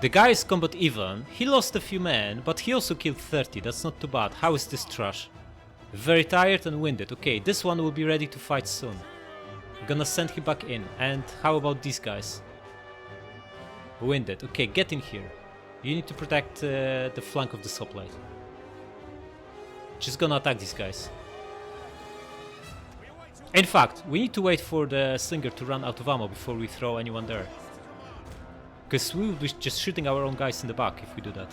The guy is combat even. He lost a few men, but he also killed 30. That's not too bad. How is this trash? Very tired and winded. Okay, this one will be ready to fight soon. Gonna send him back in. And how about these guys? Winded. Okay, get in here. You need to protect the flank of the hoplite. Just gonna attack these guys. In fact, we need to wait for the slinger to run out of ammo before we throw anyone there. Because we will be just shooting our own guys in the back if we do that.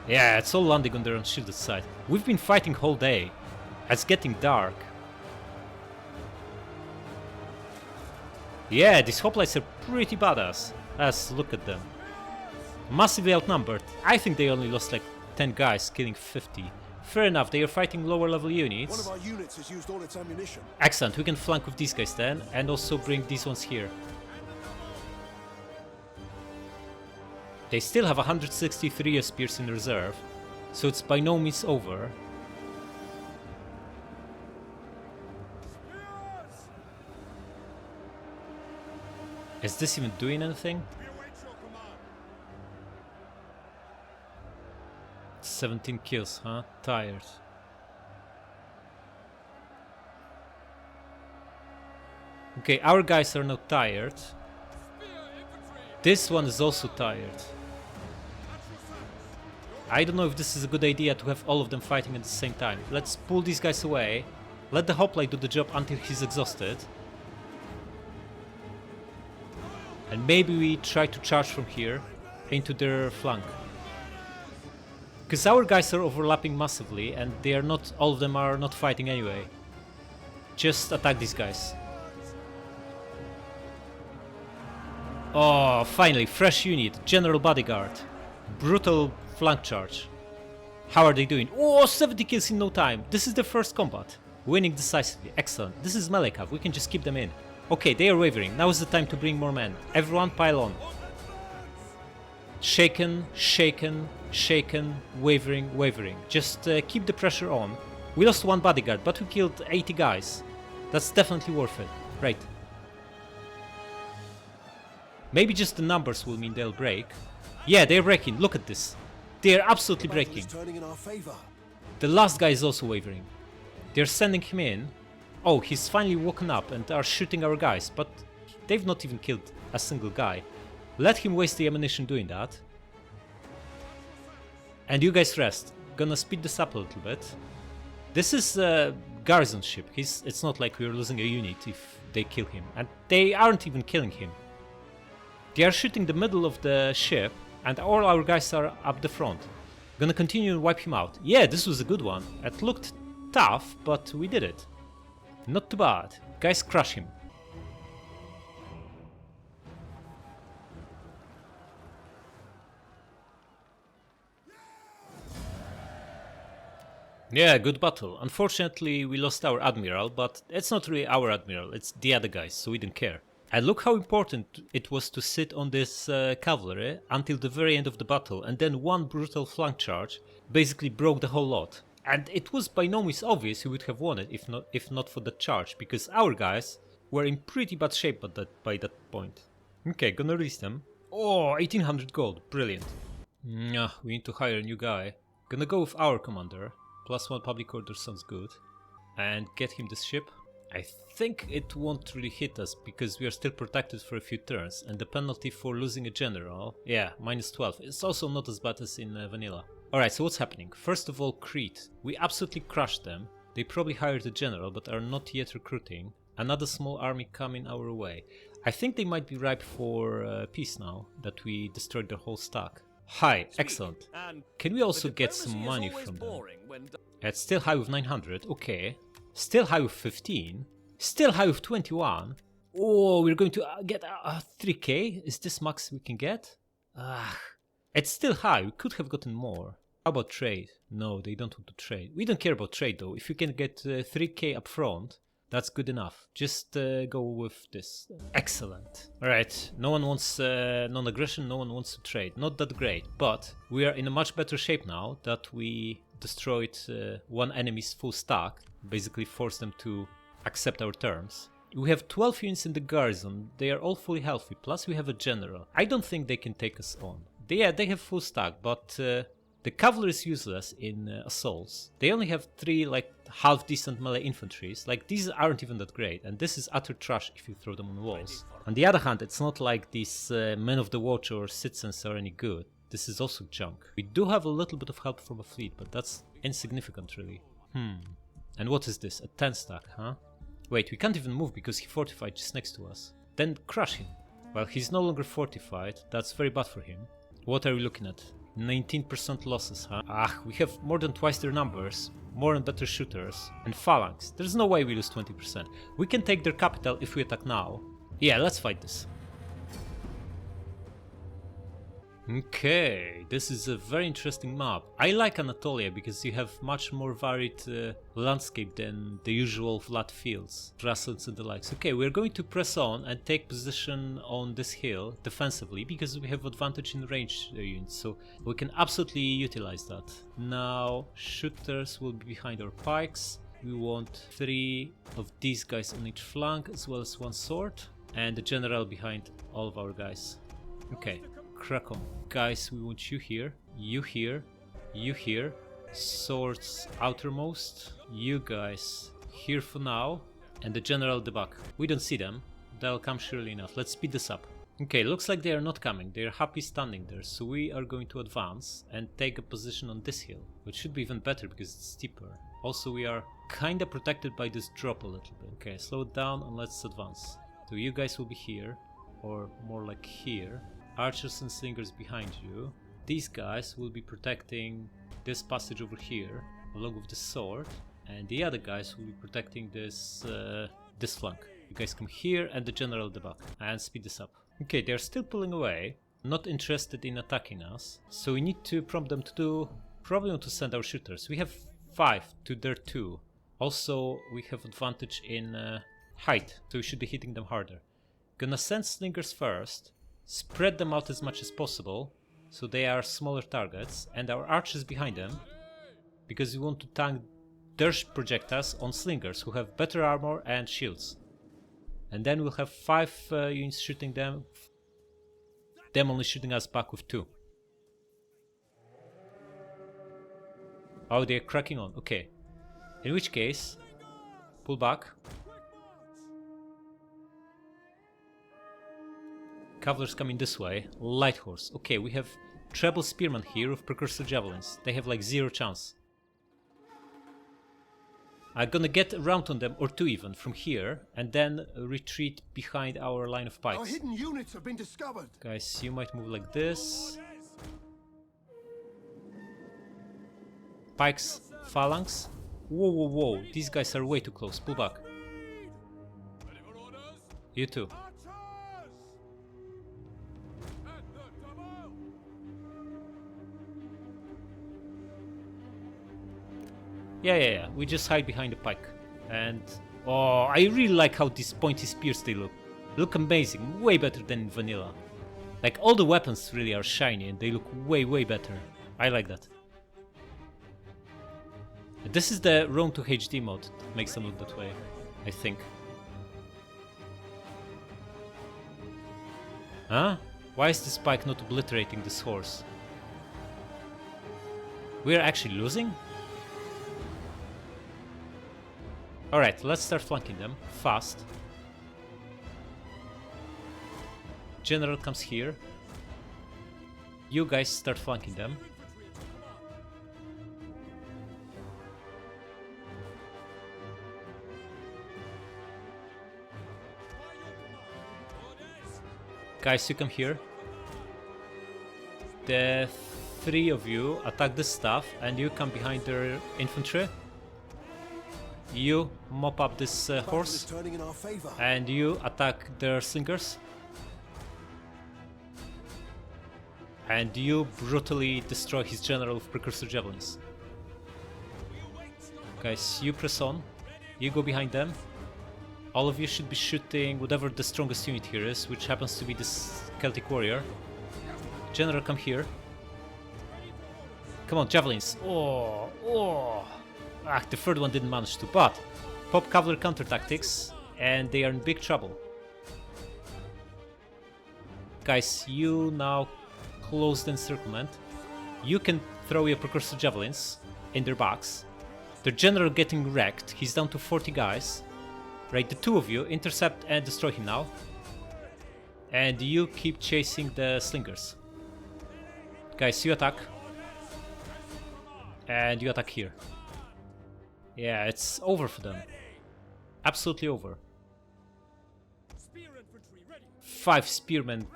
Yeah, it's all landing on their unshielded side. We've been fighting whole day. It's getting dark. Yeah, these hoplites are pretty badass. Let's look at them. Massively outnumbered. I think they only lost like 10 guys, killing 50. Fair enough, they are fighting lower level units. One of our units has used all its ammunition. Excellent, we can flank with these guys then, and also bring these ones here. They still have 163 spears in reserve, so it's by no means over. Is this even doing anything? 17 kills, huh? Tired. Okay, our guys are now tired. This one is also tired. I don't know if this is a good idea to have all of them fighting at the same time. Let's pull these guys away. Let the hoplite do the job until he's exhausted. And maybe we try to charge from here into their flank. Because our guys are overlapping massively and they are not, all of them are not fighting anyway. Just attack these guys. Oh, finally, fresh unit, General Bodyguard. Brutal flank charge. How are they doing? Oh, 70 kills in no time. This is the first combat. Winning decisively. Excellent. This is melee cav. We can just keep them in. Okay, they are wavering. Now is the time to bring more men. Everyone pile on. Shaken, shaken, shaken, wavering, wavering. Just keep the pressure on. We lost one bodyguard, but we killed 80 guys. That's definitely worth it. Right. Maybe just the numbers will mean they'll break. Yeah, they're breaking. Look at this. They're absolutely breaking. The last guy is also wavering. They're sending him in. Oh, he's finally woken up and are shooting our guys, but they've not even killed a single guy. Let him waste the ammunition doing that. And you guys rest. Gonna speed this up a little bit. This is a garrison ship. It's not like we're losing a unit if they kill him. And they aren't even killing him. They are shooting the middle of the ship and all our guys are up the front. Gonna continue and wipe him out. Yeah, this was a good one. It looked tough, but we did it. Not too bad. Guys, crush him. Yeah, good battle. Unfortunately, we lost our admiral, but it's not really our admiral, it's the other guys, so we don't care. And look how important it was to sit on this cavalry until the very end of the battle, and then one brutal flank charge basically broke the whole lot. And it was by no means obvious who would have won it if not for that charge, because our guys were in pretty bad shape by that point. Okay, gonna release them. Oh, 1800 gold, brilliant. We need to hire a new guy. Gonna go with our commander. +1 public order sounds good. And get him this ship. I think it won't really hit us because we are still protected for a few turns, and the penalty for losing a general, yeah, -12. It's also not as bad as in vanilla. Alright, so what's happening? First of all, Crete. We absolutely crushed them. They probably hired a general but are not yet recruiting. Another small army coming our way. I think they might be ripe for peace now that we destroyed their whole stack. Hi, excellent. Can we also get some money from them? It's still high with 900, okay. Still high with 15. Still high with 21. Oh, we're going to get 3k? Is this max we can get? It's still high, we could have gotten more. How about trade? No, they don't want to trade. We don't care about trade though. If you can get 3k up front, That's good enough. Just go with this. Excellent. Alright, no one wants non-aggression, no one wants to trade. Not that great, but we are in a much better shape now that we destroyed one enemy's full stack. Basically forced them to accept our terms. We have 12 units in the garrison, they are all fully healthy, plus we have a general. I don't think they can take us on. They have full stack, but the cavalry is useless in assaults. They only have 3 like half decent melee infantries. Like these aren't even that great, and this is utter trash if you throw them on walls. On the other hand, it's not like these men of the watch or citizens are any good. This is also junk. We do have a little bit of help from a fleet, but that's insignificant really. And what is this? A 10 stack, huh? Wait, we can't even move because he fortified just next to us. Then crush him. Well, he's no longer fortified. That's very bad for him. What are we looking at? 19% losses, huh? Ah, we have more than twice their numbers, more and better shooters, and phalanx. There's no way we lose 20%. We can take their capital if we attack now. Yeah, let's fight this. Okay, this is a very interesting map. I like Anatolia because you have much more varied landscape than the usual flat fields, grasslands and the likes. Okay, we're going to press on and take position on this hill defensively because we have advantage in range units, so we can absolutely utilize that. Now, shooters will be behind our pikes. We want 3 of these guys on each flank as well as 1 sword, and the general behind all of our guys. Okay. Crack on. Guys, we want you here, you here, you here, swords outermost, you guys here for now, and the general the back. We don't see them, they'll come surely enough. Let's speed this up. Okay, looks like they are not coming, they're happy standing there, so we are going to advance and take a position on this hill, which should be even better because it's steeper. Also, we are kinda protected by this drop a little bit. Okay, slow it down and let's advance. So you guys will be here, or more like here. Archers and slingers behind you. These guys will be protecting this passage over here along with the sword, and the other guys will be protecting this this flank. You guys come here and the general at the back, and speed this up. Okay, they're still pulling away, not interested in attacking us, so we need to prompt them to do, probably want to send our shooters. We have 5 to their 2. Also we have advantage in height, so we should be hitting them harder. Gonna send slingers first, spread them out as much as possible so they are smaller targets, and our archers behind them because we want to tank their projectiles on slingers who have better armor and shields. And then we'll have 5 units shooting them only shooting us back with 2. Oh, they're cracking on. Okay, in which case pull back. Cavalry's coming this way. Light horse. Okay, we have treble spearmen here with precursor javelins. They have like 0 chance. I'm gonna get around on them, or 2 even, from here, and then retreat behind our line of pikes. Our hidden units have been discovered. Guys, you might move like this. Pikes, phalanx. Whoa, whoa, whoa. These guys are way too close. Pull back. You too. Yeah. We just hide behind the pike. And oh, I really like how these pointy spears they look. They look amazing, way better than in vanilla. Like all the weapons really are shiny and they look way better. I like that. This is the Roam to HD mod that makes them look that way, I think. Huh? Why is this pike not obliterating this horse? We are actually losing? Alright, let's start flanking them, fast. General comes here. You guys start flanking them. Guys, you come here. The 3 of you attack the staff and you come behind their infantry. You mop up this horse and you attack their slingers. And you brutally destroy his general with precursor javelins. Guys, you press on. You go behind them. All of you should be shooting whatever the strongest unit here is, which happens to be this Celtic warrior. General, come here. Come on, javelins. Oh. Ah, the third one didn't manage to, but pop cavalry counter tactics, and they are in big trouble. Guys, you now close the encirclement. You can throw your precursor javelins in their backs. Their general getting wrecked. He's down to 40 guys. Right, the two of you intercept and destroy him now. And you keep chasing the slingers. Guys, you attack. And you attack here. Yeah, it's over for them. Absolutely over. 5 spearmen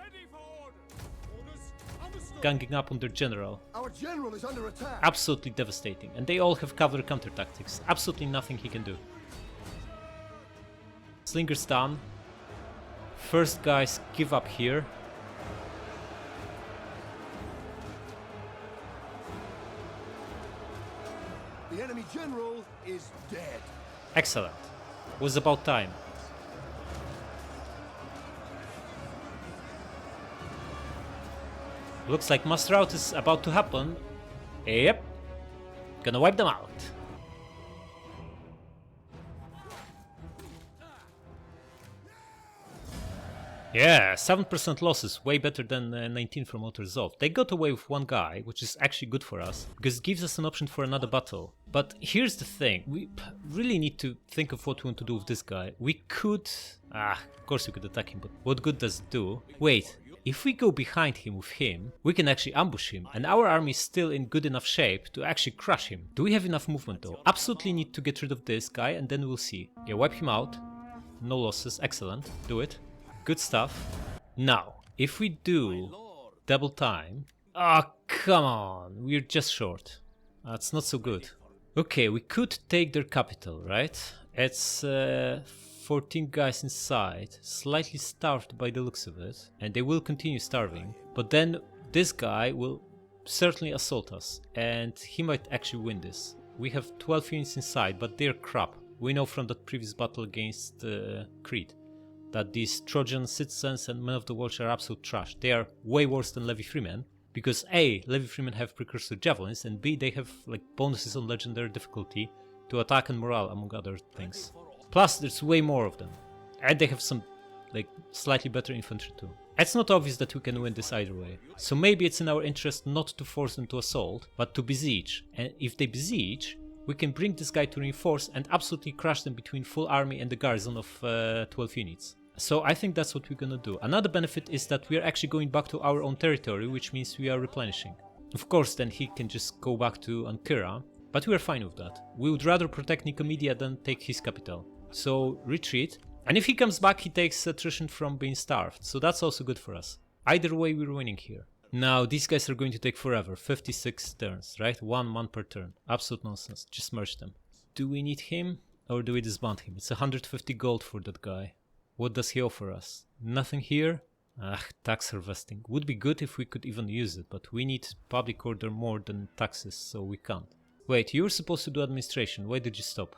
ganging up on their general. Our general is under attack. Absolutely devastating. And they all have cavalry counter tactics. Absolutely nothing he can do. Slingers done. First guys give up here. The enemy general is dead. Excellent. Was about time. Looks like mass rout is about to happen. Yep. Gonna wipe them out. Yeah, 7% losses, way better than 19 from auto resolve. They got away with one guy, which is actually good for us, because it gives us an option for another battle. But here's the thing, we really need to think of what we want to do with this guy. We could... of course we could attack him, but what good does it do? Wait, if we go behind him with him, we can actually ambush him, and our army is still in good enough shape to actually crush him. Do we have enough movement though? Absolutely need to get rid of this guy, and then we'll see. Yeah, wipe him out. No losses, excellent, do it. Good stuff. Now, if we do double time... Oh, come on, we're just short. That's not so good. Okay, we could take their capital, right? It's 14 guys inside, slightly starved by the looks of it, and they will continue starving. But then this guy will certainly assault us, and he might actually win this. We have 12 units inside, but they're crap. We know from that previous battle against Crete that these Trojan citizens and men of the watch are absolute trash. They are way worse than Levy Freemen, because A, Levy Freemen have precursor javelins, and B, they have like bonuses on legendary difficulty to attack and morale, among other things. Plus, there's way more of them, and they have some like slightly better infantry too. It's not obvious that we can win this either way, so maybe it's in our interest not to force them to assault, but to besiege, and if they besiege, we can bring this guy to reinforce and absolutely crush them between full army and the garrison of 12 units. So I think that's what we're gonna do. Another benefit is that we are actually going back to our own territory, which means we are replenishing. Of course, then he can just go back to Ancyra, but we are fine with that. We would rather protect Nicomedia than take his capital. So retreat, and if he comes back, he takes attrition from being starved, so that's also good for us. Either way, we're winning here. Now, these guys are going to take forever, 56 turns, right? 1 man per turn. Absolute nonsense, just merge them. Do we need him, or do we disband him? It's 150 gold for that guy. What does he offer us? Nothing here? Tax harvesting. Would be good if we could even use it, but we need public order more than taxes, so we can't. Wait, you were supposed to do administration, why did you stop?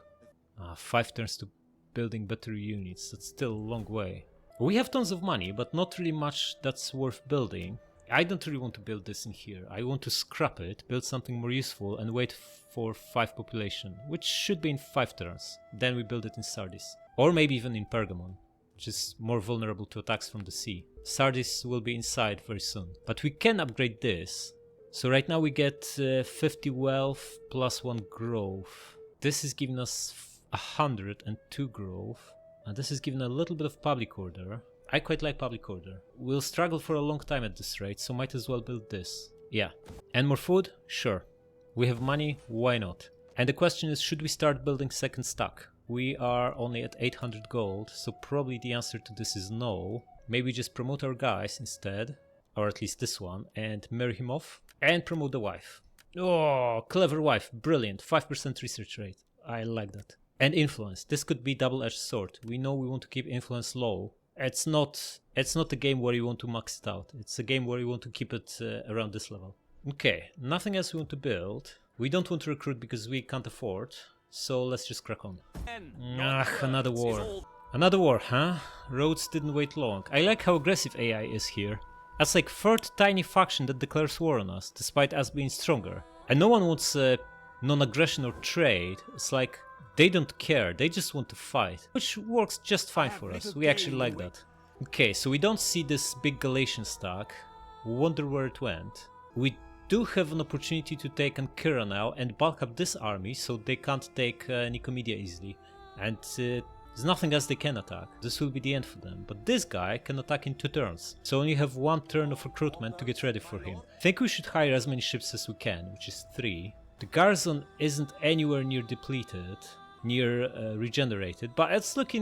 5 turns to building better units, that's still a long way. We have tons of money, but not really much that's worth building. I don't really want to build this in here. I want to scrap it, build something more useful, and wait for 5 population, which should be in 5 turns. Then we build it in Sardis. Or maybe even in Pergamon, which is more vulnerable to attacks from the sea. Sardis will be inside very soon. But we can upgrade this. So right now we get 50 wealth plus 1 growth. This is giving us 102 growth. And this is giving a little bit of public order. I quite like public order. We'll struggle for a long time at this rate, so might as well build this. Yeah. And more food? Sure. We have money, why not? And the question is, should we start building second stack? We are only at 800 gold, so probably the answer to this is no. Maybe just promote our guys instead, or at least this one, and marry him off, and promote the wife. Oh, clever wife, brilliant, 5% research rate. I like that. And influence, this could be double-edged sword. We know we want to keep influence low. It's not a game where you want to max it out. It's a game where you want to keep it around this level. Okay, nothing else we want to build. We don't want to recruit because we can't afford. So let's just crack on. Another war. Another war, huh? Rhodes didn't wait long. I like how aggressive AI is here. That's like third tiny faction that declares war on us, despite us being stronger. And no one wants non-aggression or trade. It's like they don't care, they just want to fight. Which works just fine for us, we actually like that. Okay, so we don't see this big Galatian stack. Wonder where it went. We do have an opportunity to take Ancyra now and bulk up this army so they can't take Nicomedia easily. And there's nothing else they can attack. This will be the end for them. But this guy can attack in 2 turns. So only have 1 turn of recruitment to get ready for him. I think we should hire as many ships as we can, which is 3. The garrison isn't anywhere near depleted, near regenerated, but it's not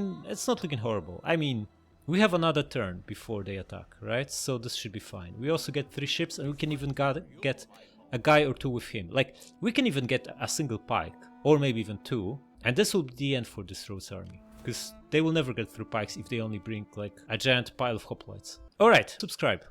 looking horrible. I mean, we have another turn before they attack, right? So this should be fine. We also get 3 ships and we can even get a guy or 2 with him. Like, we can even get a single pike, or maybe even 2. And this will be the end for this Rhodes army. Because they will never get through pikes if they only bring like a giant pile of hoplites. Alright, subscribe.